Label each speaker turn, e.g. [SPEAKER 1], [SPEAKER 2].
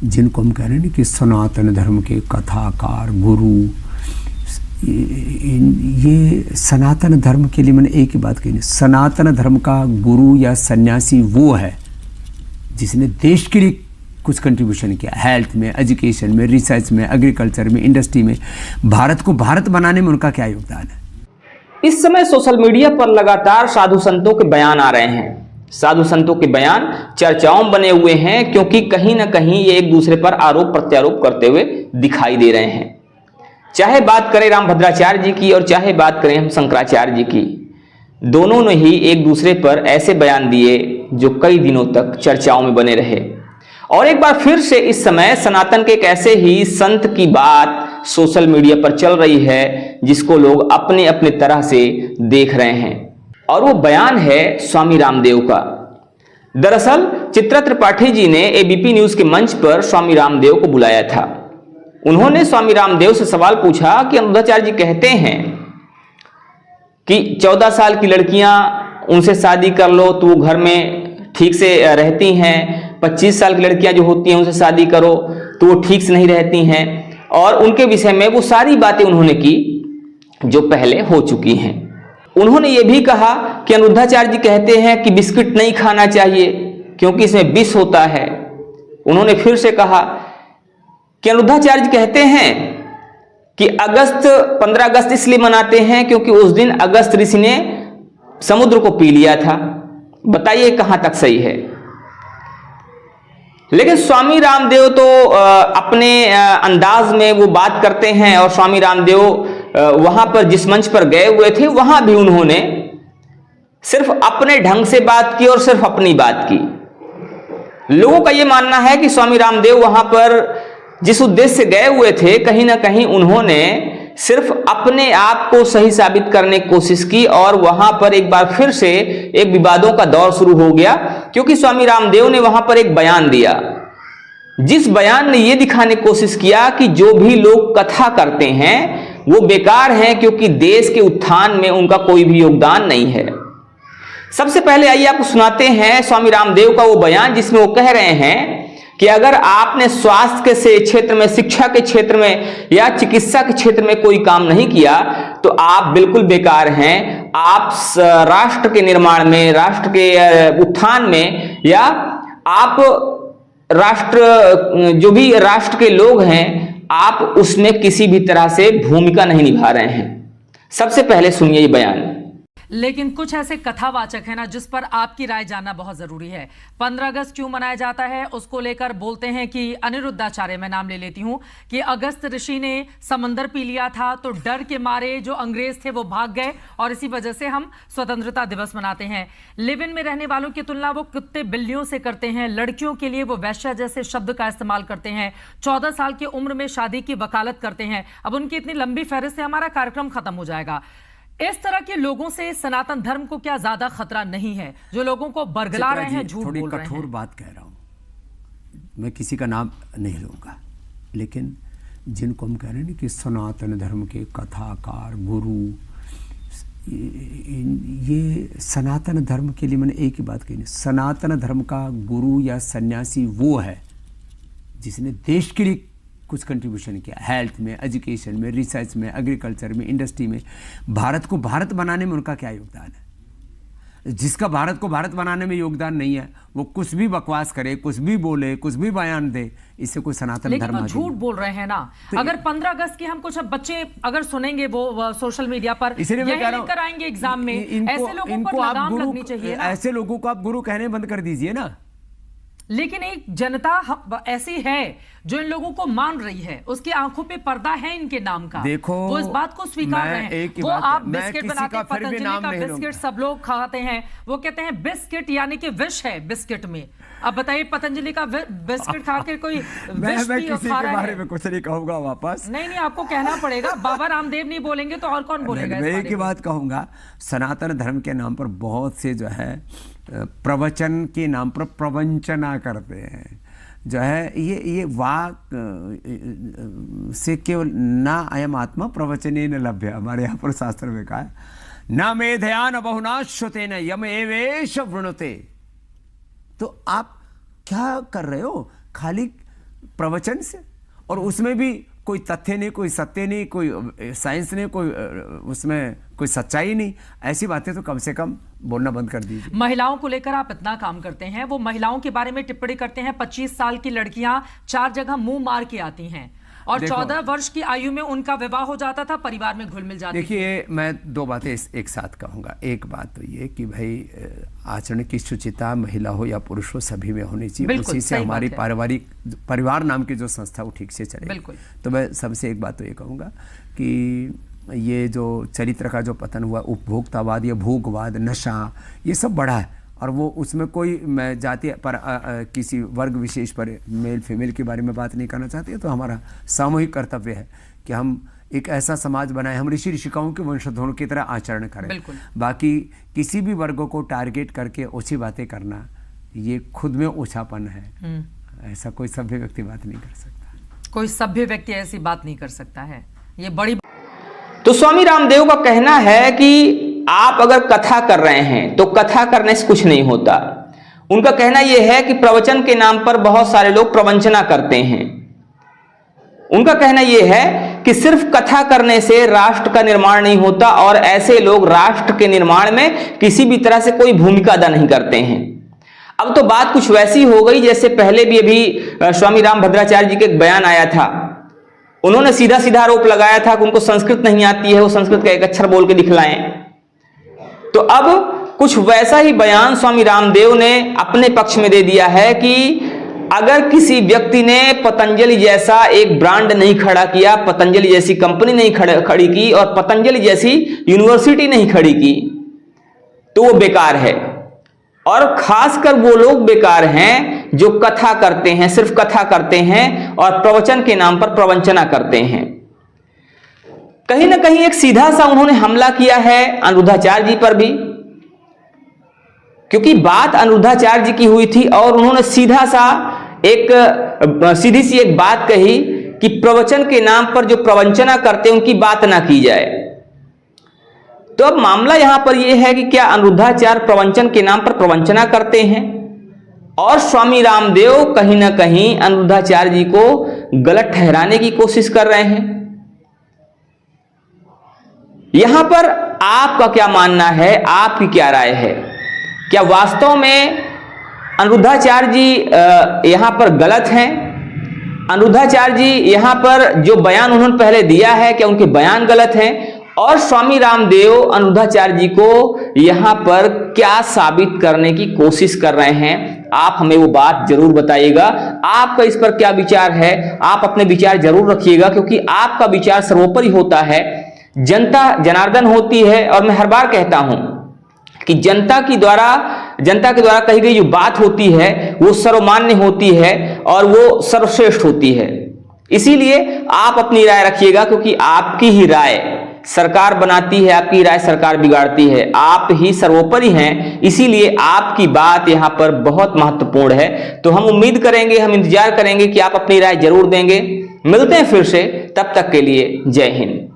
[SPEAKER 1] जिनको हम कह रहे हैं कि सनातन धर्म के कथाकार गुरु, ये सनातन धर्म के लिए मैंने एक ही बात कही, सनातन धर्म का गुरु या सन्यासी वो है जिसने देश के लिए कुछ कंट्रीब्यूशन किया, हेल्थ में, एजुकेशन में, रिसर्च में, एग्रीकल्चर में, इंडस्ट्री में। भारत को भारत बनाने में उनका क्या योगदान है।
[SPEAKER 2] इस समय सोशल मीडिया पर लगातार साधु संतों के बयान आ रहे हैं। साधु संतों के बयान चर्चाओं बने हुए हैं, क्योंकि कहीं ना कहीं ये एक दूसरे पर आरोप प्रत्यारोप करते हुए दिखाई दे रहे हैं। चाहे बात करें रामभद्राचार्य जी की और चाहे बात करें हम शंकराचार्य जी की, दोनों ने ही एक दूसरे पर ऐसे बयान दिए जो कई दिनों तक चर्चाओं में बने रहे। और एक बार फिर से इस समय सनातन के एक ऐसे ही संत की बात सोशल मीडिया पर चल रही है जिसको लोग अपने अपने तरह से देख रहे हैं, और वो बयान है स्वामी रामदेव का। दरअसल चित्रा त्रिपाठी जी ने एबीपी न्यूज के मंच पर स्वामी रामदेव को बुलाया था। उन्होंने स्वामी रामदेव से सवाल पूछा कि अनिरुद्धाचार्य जी कहते हैं कि 14 साल की लड़कियां उनसे शादी कर लो तो वो घर में ठीक से रहती हैं, 25 साल की लड़कियां जो होती हैं उनसे शादी करो तो वो ठीक से नहीं रहती हैं, और उनके विषय में वो सारी बातें उन्होंने की जो पहले हो चुकी हैं। उन्होंने ये भी कहा कि अनिरुद्धाचार्य जी कहते हैं कि बिस्किट नहीं खाना चाहिए क्योंकि इसमें विष होता है। उन्होंने फिर से कहा कि अनिरुद्धाचार्य जी कहते हैं कि 15 अगस्त इसलिए मनाते हैं क्योंकि उस दिन अगस्त ऋषि ने समुद्र को पी लिया था। बताइए कहां तक सही है। लेकिन स्वामी रामदेव तो अपने अंदाज में वो बात करते हैं, और स्वामी रामदेव वहां पर जिस मंच पर गए हुए थे वहां भी उन्होंने सिर्फ अपने ढंग से बात की और सिर्फ अपनी बात की। लोगों का यह मानना है कि स्वामी रामदेव वहां पर जिस उद्देश्य से गए हुए थे, कहीं ना कहीं उन्होंने सिर्फ अपने आप को सही साबित करने की कोशिश की, और वहां पर एक बार फिर से एक विवादों का दौर शुरू हो गया, क्योंकि स्वामी रामदेव ने वहां पर एक बयान दिया जिस बयान ने यह दिखाने की कोशिश किया कि जो भी लोग कथा करते हैं वो बेकार हैं, क्योंकि देश के उत्थान में उनका कोई भी योगदान नहीं है। सबसे पहले आइए आपको सुनाते हैं स्वामी रामदेव का वो बयान जिसमें वो कह रहे हैं कि अगर आपने स्वास्थ्य के क्षेत्र में, शिक्षा के क्षेत्र में या चिकित्सा के क्षेत्र में कोई काम नहीं किया तो आप बिल्कुल बेकार हैं। आप राष्ट्र के निर्माण में, राष्ट्र के उत्थान में, या आप जो भी राष्ट्र के लोग हैं आप उसमें किसी भी तरह से भूमिका नहीं निभा रहे हैं। सबसे पहले सुनिए ये बयान।
[SPEAKER 3] लेकिन कुछ ऐसे कथावाचक हैं ना जिस पर आपकी राय जानना बहुत जरूरी है। 15 अगस्त क्यों मनाया जाता है उसको लेकर बोलते हैं कि अनिरुद्धाचार्य, मैं नाम ले लेती हूं, कि अगस्त ऋषि ने समंदर पी लिया था तो डर के मारे जो अंग्रेज थे वो भाग गए, और इसी वजह से हम स्वतंत्रता दिवस मनाते हैं। लिव इन में रहने वालों की तुलना वो कुत्ते बिल्लियों से करते हैं। लड़कियों के लिए वो वैश्या जैसे शब्द का इस्तेमाल करते हैं। 14 साल की उम्र में शादी की वकालत करते हैं। अब उनकी इतनी लंबी फहरिस्त से हमारा कार्यक्रम खत्म हो जाएगा। इस तरह के लोगों से सनातन धर्म को क्या ज्यादा खतरा नहीं है, जो लोगों को बरगला रहे हैं, झूठ बोल रहे हैं।
[SPEAKER 1] कठोर बात कह रहा हूं, मैं किसी का नाम नहीं लूंगा, लेकिन जिनको हम कह रहे हैं कि सनातन धर्म के कथाकार गुरु, ये सनातन धर्म के लिए मैंने एक ही बात कही, सनातन धर्म का गुरु या सन्यासी वो है जिसने देश के लिए कुछ कंट्रीब्यूशन किया, हेल्थ में, एजुकेशन में, रिसर्च में, एग्रीकल्चर में, इंडस्ट्री में। भारत को भारत बनाने में उनका क्या योगदान है। जिसका भारत को भारत बनाने में योगदान नहीं है वो कुछ भी बकवास करे, कुछ भी बोले, कुछ भी बयान दे, इससे कोई सनातन धर्म
[SPEAKER 3] लेकिन झूठ बोल रहे हैं ना। तो अगर 15 अगस्त की हम कुछ बच्चे अगर सुनेंगे वो सोशल मीडिया पर यही लेकर आएंगे एग्जाम में, ऐसे लोगों पर लगाम लगनी चाहिए ना।
[SPEAKER 1] ऐसे लोगों को आप गुरु कहने बंद कर दीजिए ना।
[SPEAKER 3] लेकिन एक जनता ऐसी है जो इन लोगों को मान रही है, उसकी आंखों पे पर्दा है इनके नाम का।
[SPEAKER 1] देखो,
[SPEAKER 3] वो इस बात को स्वीकार रहे हैं। वो आप बिस्किट बनाते हैं, पतंजलि का बिस्किट सब लोग खाते हैं, वो कहते हैं बिस्किट यानी कि विष है बिस्किट में। अब बताइए पतंजलि का बिस्किट खा के कोई विष
[SPEAKER 1] मैं किसी के बारे में कुछ नहीं कहूंगा वापस।
[SPEAKER 3] नहीं आपको कहना पड़ेगा। बाबा रामदेव नहीं बोलेंगे तो और कौन बोलेगा।
[SPEAKER 1] मैं एक ही बात कहूंगा, सनातन धर्म के नाम पर बहुत से जो है प्रवचन के नाम पर प्रवंचना करते हैं, जो है ये वाक से केवल ना अयम आत्मा प्रवचने न लभ्य, हमारे यहाँ पर शास्त्र में कहा है, न मेधयान बहुना श्रुतेन यम एवेश वृणुते। तो आप क्या कर रहे हो, खाली प्रवचन से, और उसमें भी कोई तथ्य नहीं, कोई सत्य नहीं, कोई साइंस नहीं, कोई उसमें कोई सच्चाई नहीं। ऐसी बातें तो कम से कम बोलना बंद कर दीजिए।
[SPEAKER 3] महिलाओं को लेकर आप इतना काम करते हैं, वो महिलाओं के बारे में टिप्पणी करते हैं, 25 साल की लड़कियां 4 जगह मुंह मार के आती हैं और 14 वर्ष की आयु में उनका विवाह हो जाता था, परिवार में घुल मिल जाती।
[SPEAKER 1] देखिए, मैं 2 बातें एक साथ कहूँगा। एक बात तो ये कि भाई आचरण की शुचिता महिला हो या पुरुष हो सभी में होनी चाहिए, उसी से हमारी पारिवारिक परिवार नाम की जो संस्था वो ठीक से चले। तो मैं सबसे एक बात तो ये कहूँगा कि ये जो चरित्र का जो पतन हुआ, उपभोक्तावाद या भोगवाद, नशा, ये सब बढ़ा है, और वो उसमें कोई मैं जाति पर किसी वर्ग विशेष पर मेल फीमेल के बारे में बात नहीं करना चाहती है। तो हमारा सामूहिक कर्तव्य है कि हम एक ऐसा समाज बनाए, हम ऋषि ऋषिकाओं के वंशधरों की तरह आचरण करें। बाकी किसी भी वर्ग को टारगेट करके ओछी बातें करना, ये खुद में ओछापन है। ऐसा कोई सभ्य व्यक्ति बात नहीं कर सकता।
[SPEAKER 3] कोई सभ्य व्यक्ति ऐसी बात नहीं कर सकता है, ये बड़ी।
[SPEAKER 2] तो स्वामी रामदेव का कहना है कि आप अगर कथा कर रहे हैं तो कथा करने से कुछ नहीं होता। उनका कहना यह है कि प्रवचन के नाम पर बहुत सारे लोग प्रवंचना करते हैं। उनका कहना यह है कि सिर्फ कथा करने से राष्ट्र का निर्माण नहीं होता, और ऐसे लोग राष्ट्र के निर्माण में किसी भी तरह से कोई भूमिका अदा नहीं करते हैं। अब तो बात कुछ वैसी हो गई जैसे पहले भी अभी स्वामी रामभद्राचार्य जी के एक बयान आया था। उन्होंने सीधा सीधा आरोप लगाया था कि उनको संस्कृत नहीं आती है, वो संस्कृत का एक अक्षर बोल के दिखलाएं। तो अब कुछ वैसा ही बयान स्वामी रामदेव ने अपने पक्ष में दे दिया है कि अगर किसी व्यक्ति ने पतंजलि जैसा एक ब्रांड नहीं खड़ा किया, पतंजलि जैसी कंपनी नहीं खड़ी की, और पतंजलि जैसी यूनिवर्सिटी नहीं खड़ी की, तो वो बेकार है। और खासकर वो लोग बेकार हैं जो कथा करते हैं, सिर्फ कथा करते हैं और प्रवचन के नाम पर प्रवंचना करते हैं। कहीं ना कहीं एक सीधा सा उन्होंने हमला किया है अनिरुद्धाचार्य जी पर भी, क्योंकि बात अनिरुद्धाचार्य जी की हुई थी और उन्होंने सीधा सा सीधी सी एक बात कही कि प्रवचन के नाम पर जो प्रवंचना करते हैं उनकी बात ना की जाए। तो अब मामला यहां पर यह है कि क्या अनिरुद्धाचार्य प्रवचन के नाम पर प्रवंचना करते हैं, और स्वामी रामदेव कहीं ना कहीं अनिरुद्धाचार्य जी को गलत ठहराने की कोशिश कर रहे हैं। यहां पर आपका क्या मानना है, आपकी क्या राय है? क्या वास्तव में अनिरुद्धाचार्य जी यहां पर गलत हैं? अनिरुद्धाचार्य जी यहां पर जो बयान उन्होंने पहले दिया है, क्या उनके बयान गलत हैं? और स्वामी रामदेव अनिरुद्धाचार्य जी को यहां पर क्या साबित करने की कोशिश कर रहे हैं? आप हमें वो बात जरूर बताइएगा। आपका इस पर क्या विचार है, आप अपने विचार जरूर रखिएगा, क्योंकि आपका विचार सर्वोपरि होता है। जनता जनार्दन होती है, और मैं हर बार कहता हूं कि जनता के द्वारा कही गई जो बात होती है वो सर्वमान्य होती है और वो सर्वश्रेष्ठ होती है। इसीलिए आप अपनी राय रखिएगा, क्योंकि आपकी ही राय सरकार बनाती है, आपकी राय सरकार बिगाड़ती है। आप ही सर्वोपरि हैं, इसीलिए आपकी बात यहां पर बहुत महत्वपूर्ण है। तो हम उम्मीद करेंगे, हम इंतजार करेंगे कि आप अपनी राय जरूर देंगे। मिलते हैं फिर से, तब तक के लिए जय हिंद।